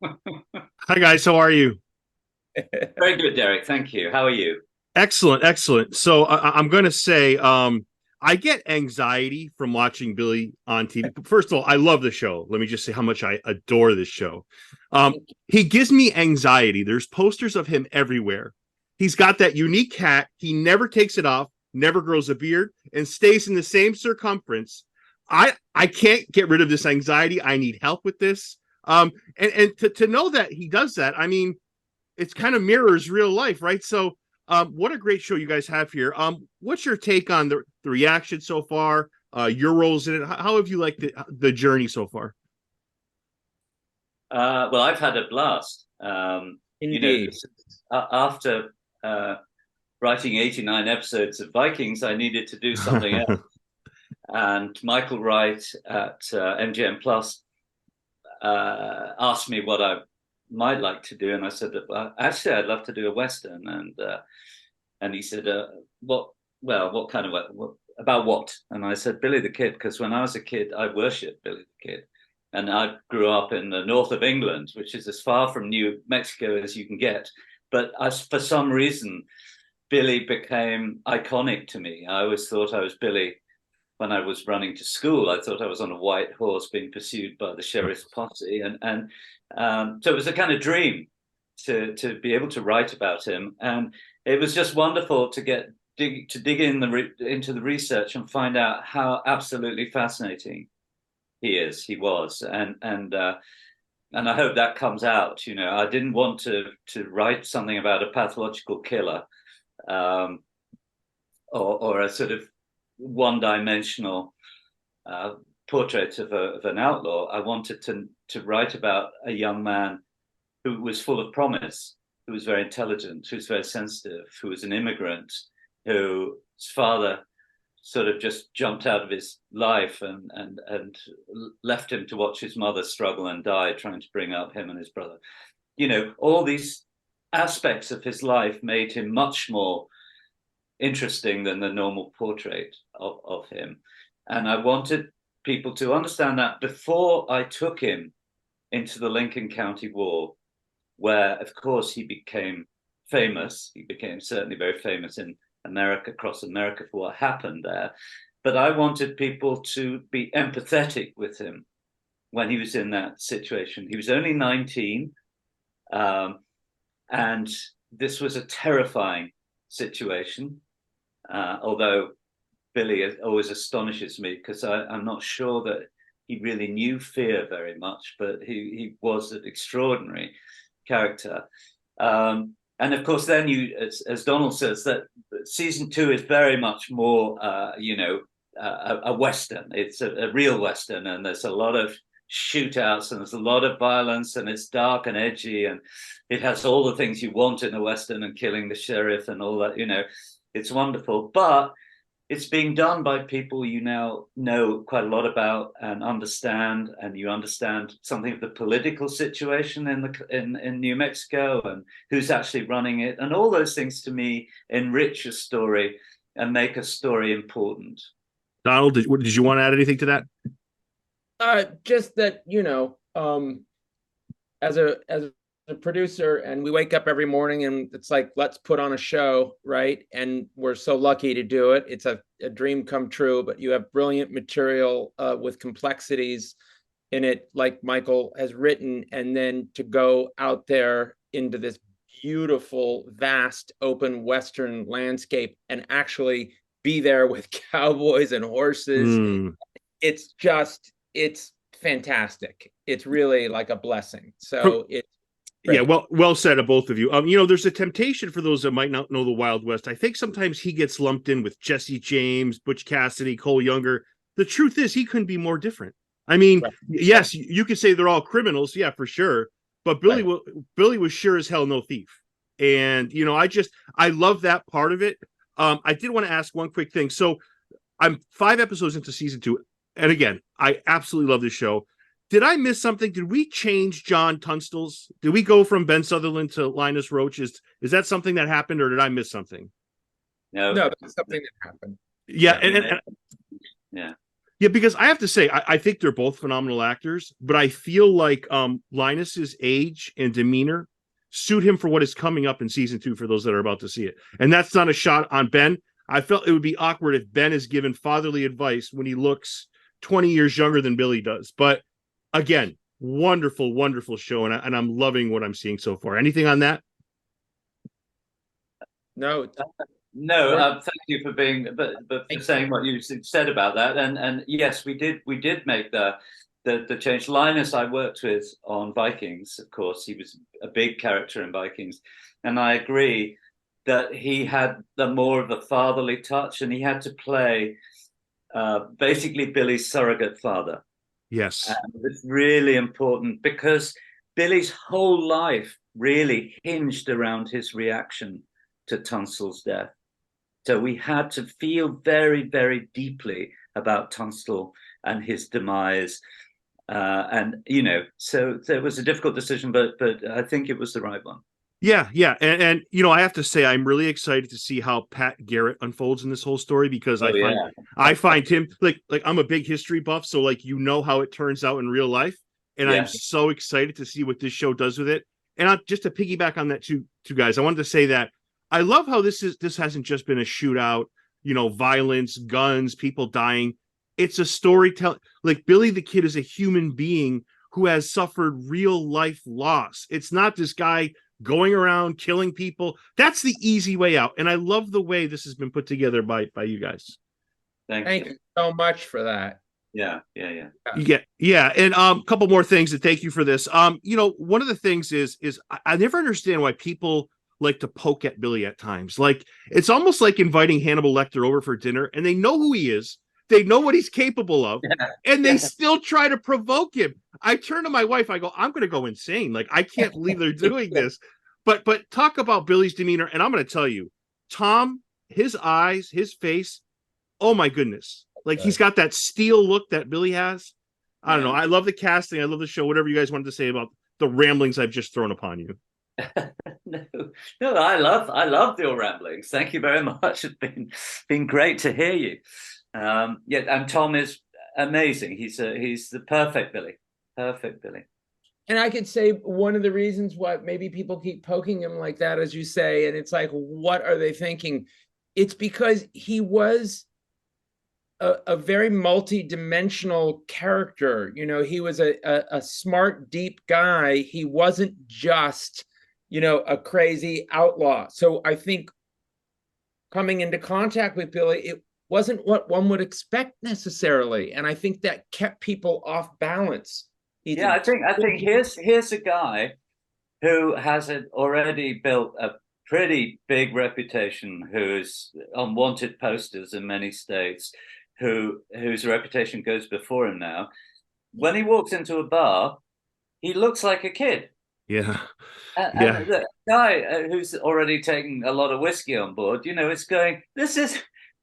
Hi guys, how are you? Very good, Derek. Thank you. How are you? Excellent, excellent. So I'm going to say I get anxiety from watching Billy on TV. First of all, I love the show. Let me just say how much I adore this show. Um, he gives me anxiety. There's posters of him everywhere. He's got that unique hat. He never takes it off, never grows a beard, and stays in the same circumference. I can't get rid of this anxiety. I need help with this. And to know that he does that, I mean, it's kind of mirrors real life, right? So, what a great show you guys have here. What's your take on the reaction so far? Your roles in it. How have you liked the journey so far? Well, I've had a blast. Indeed. After writing 89 episodes of Vikings, I needed to do something else. And Michael Wright at MGM Plus asked me what I might like to do, and I said that actually I'd love to do a western. And he said, "What? Well, what kind of about what?" And I said, "Billy the Kid," because when I was a kid, I worshipped Billy the Kid. And I grew up in the north of England, which is as far from New Mexico as you can get. But for some reason, Billy became iconic to me. I always thought I was Billy when I was running to school. I thought I was on a white horse being pursued by the sheriff's posse, and so it was a kind of dream to be able to write about him. And it was just wonderful to dig into the research and find out how absolutely fascinating he was, and I hope that comes out. I didn't want to write something about a pathological killer, um, or a sort of one-dimensional uh, portrait of an outlaw. I wanted to write about a young man who was full of promise, who was very intelligent, who was very sensitive, who was an immigrant, whose father sort of just jumped out of his life and left him to watch his mother struggle and die trying to bring up him and his brother. All these aspects of his life made him much more interesting than the normal portrait of him. And I wanted people to understand that before I took him into the Lincoln County War, where, of course, he became famous. He became certainly very famous in America, across America, for what happened there. But I wanted people to be empathetic with him when he was in that situation. He was only 19, and this was a terrifying situation. Although Billy always astonishes me because I'm not sure that he really knew fear very much, but he was an extraordinary character. And of course, then as Donald says, that season two is very much more, a Western. It's a real Western, and there's a lot of shootouts and there's a lot of violence, and it's dark and edgy, and it has all the things you want in a Western, and killing the sheriff and all that. It's wonderful, but it's being done by people you now know quite a lot about and understand, and you understand something of the political situation in New Mexico and who's actually running it, and all those things to me enrich a story and make a story important. Donald, did you want to add anything to that? Just that, as a producer, and we wake up every morning and it's like, let's put on a show, right? And we're so lucky to do it. It's a dream come true, but you have brilliant material with complexities in it, like Michael has written, and then to go out there into this beautiful, vast, open Western landscape and actually be there with cowboys and horses. Mm. It's fantastic. It's really like a blessing. From, So it's yeah, great. well said of both of you. There's a temptation for those that might not know the Wild West. I think sometimes he gets lumped in with Jesse James, Butch Cassidy, Cole Younger. The truth is, he couldn't be more different. I mean, Right. yes, you could say they're all criminals, yeah, for sure. But Right. Billy was sure as hell no thief. And I love that part of it. I did want to ask one quick thing. So I'm 5 episodes into season two, and again, I absolutely love this show. Did I miss something? Did we change John Tunstall's? Did we go from Ben Sutherland to Linus Roach? Is that something that happened, or did I miss something? No, No, that's something that happened. Yeah, yeah, we made, yeah. Yeah, because I have to say, I think they're both phenomenal actors, but I feel like Linus's age and demeanor suit him for what is coming up in season 2 for those that are about to see it. And that's not a shot on Ben. I felt it would be awkward if Ben is given fatherly advice when he looks 20 years younger than Billy does. But again, wonderful, wonderful show, and I'm loving what I'm seeing so far. Anything on that? No, No, thank you for being, but for saying what you said about that. And yes, we did make the change. Linus, I worked with on Vikings, of course. He was a big character in Vikings, and I agree that he had the more of a fatherly touch, and he had to play basically Billy's surrogate father. Yes. And it's really important because Billy's whole life really hinged around his reaction to Tunstall's death. So we had to feel very, very deeply about Tunstall and his demise. And, you know, so it was a difficult decision, but I think it was the right one. Yeah, yeah. And you know, I have to say I'm really excited to see how Pat Garrett unfolds in this whole story because I find him like I'm a big history buff, so like you know how it turns out in real life. And I'm so excited to see what this show does with it. And just to piggyback on that too, guys, I wanted to say that I love how this hasn't just been a shootout, you know, violence, guns, people dying. It's a storytelling. Like Billy the Kid is a human being who has suffered real life loss. It's not this guy going around killing people. That's the easy way out. And I love the way this has been put together by you guys. Thank you so much for that. Yeah. And a couple more things to thank you for this. You know, one of the things is I never understand why people like to poke at Billy at times. Like it's almost like inviting Hannibal Lecter over for dinner, and they know who he is, they know what he's capable of, and they still try to provoke him. I turn to my wife, I go, I'm going to go insane. Like I can't believe they're doing this. But talk about Billy's demeanor, and I'm going to tell you, Tom, his eyes, his face, oh my goodness. Like he's got that steel look that Billy has. I don't know. I love the casting. I love the show. Whatever you guys wanted to say about the ramblings I've just thrown upon you. No, I love your ramblings. Thank you very much. It's been great to hear you. And Tom is amazing. He's the perfect Billy. Perfect Billy. And I could say one of the reasons why maybe people keep poking him like that, as you say, and it's like, what are they thinking? It's because he was a very multi-dimensional character. You know, he was a smart, deep guy. He wasn't just, you know, a crazy outlaw. So I think coming into contact with Billy, it wasn't what one would expect necessarily. And I think that kept people off balance. I think here's a guy who has already built a pretty big reputation, who's on wanted posters in many states, whose reputation goes before him now. When he walks into a bar, he looks like a kid. Yeah. And the guy who's already taken a lot of whiskey on board, you know, is going,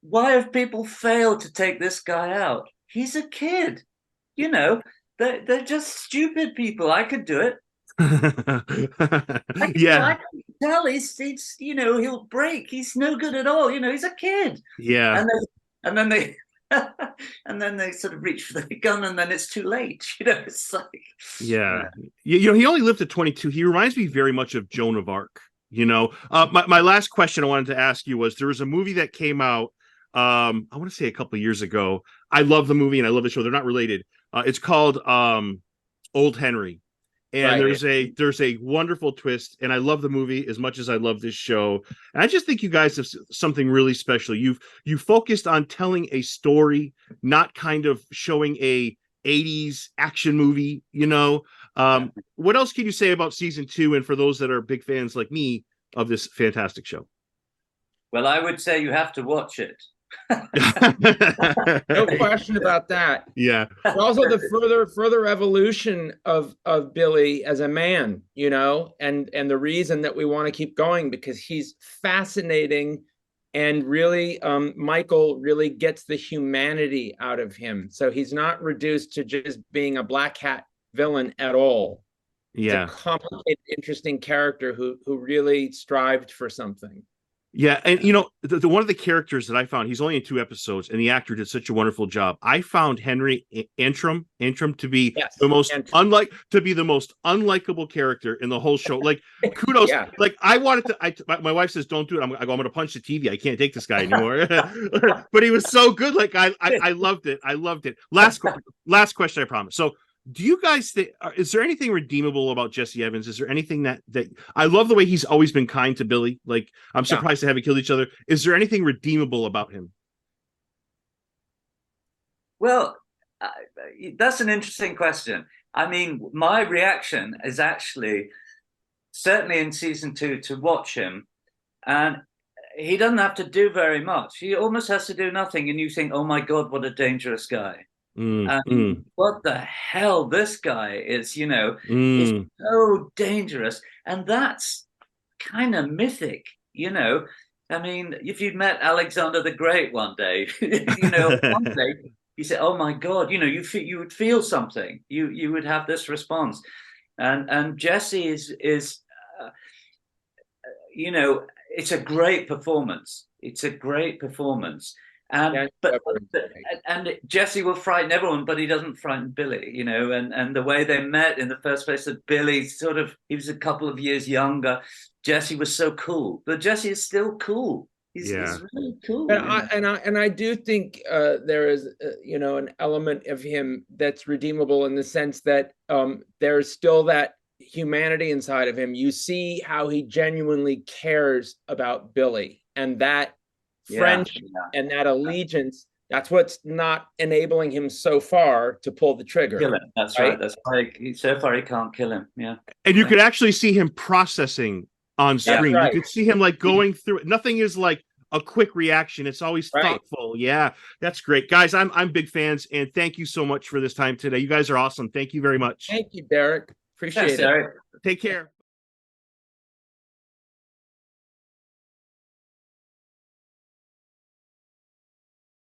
why have people failed to take this guy out? He's a kid. You know, they're just stupid people. I could do it. I can tell he's you know, he'll break. He's no good at all. You know, he's a kid. Yeah. And then they and then they sort of reach for the gun, and then it's too late. You know, it's like You know, he only lived at 22. He reminds me very much of Joan of Arc. You know, my last question I wanted to ask you was there was a movie that came out. I want to say a couple of years ago. I love the movie and I love the show. They're not related. It's called Old Henry. And there's a wonderful twist, and I love the movie as much as I love this show. And I just think you guys have something really special. You focused on telling a story, not kind of showing a 80s action movie, you know. What else can you say about season 2, and for those that are big fans like me of this fantastic show? Well, I would say you have to watch it. No question about that. Yeah. But also the further evolution of Billy as a man, you know, and the reason that we want to keep going, because he's fascinating, and really Michael really gets the humanity out of him. So he's not reduced to just being a black hat villain at all. Yeah. He's a complicated, interesting character who really strived for something. Yeah, and the one of the characters that I found, he's only in 2 episodes, and the actor did such a wonderful job. I found Henry Antrim to be the most unlikable character in the whole show. Like, kudos. Yeah. Like, I wanted to. My wife says, "Don't do it." I'm going to punch the TV. I can't take this guy anymore. But he was so good. Like, I loved it. I loved it. Last question, I promise. So, do you guys think, is there anything redeemable about Jesse Evans? Is there anything that I love the way he's always been kind to Billy? Like, I'm surprised they haven't killed each other. Is there anything redeemable about him? Well, that's an interesting question. I mean, my reaction is actually certainly in season 2 to watch him, and he doesn't have to do very much. He almost has to do nothing, and you think, oh my God, what a dangerous guy. What the hell this guy is, is so dangerous. And that's kind of mythic, I mean, if you'd met Alexander the Great one day, one day you say, oh my God, you would feel something. You would have this response. And Jesse is it's a great performance. It's a great performance. And Jesse will frighten everyone, but he doesn't frighten Billy, and the way they met in the first place, that Billy he was a couple of years younger. Jesse was so cool, but Jesse is still cool. He's really cool. And I do think there is, an element of him that's redeemable in the sense that there's still that humanity inside of him. You see how he genuinely cares about Billy, and that friendship and that allegiance, that's what's not enabling him so far to pull the trigger. Kill him. That's right. That's why so far he can't kill him. Yeah. And you could actually see him processing on screen. You could see him like going through it. Nothing is like a quick reaction. It's always thoughtful. Yeah, that's great. Guys, I'm big fans, and thank you so much for this time today. You guys are awesome. Thank you very much. Thank you, Derek. Appreciate it. Derek. Take care.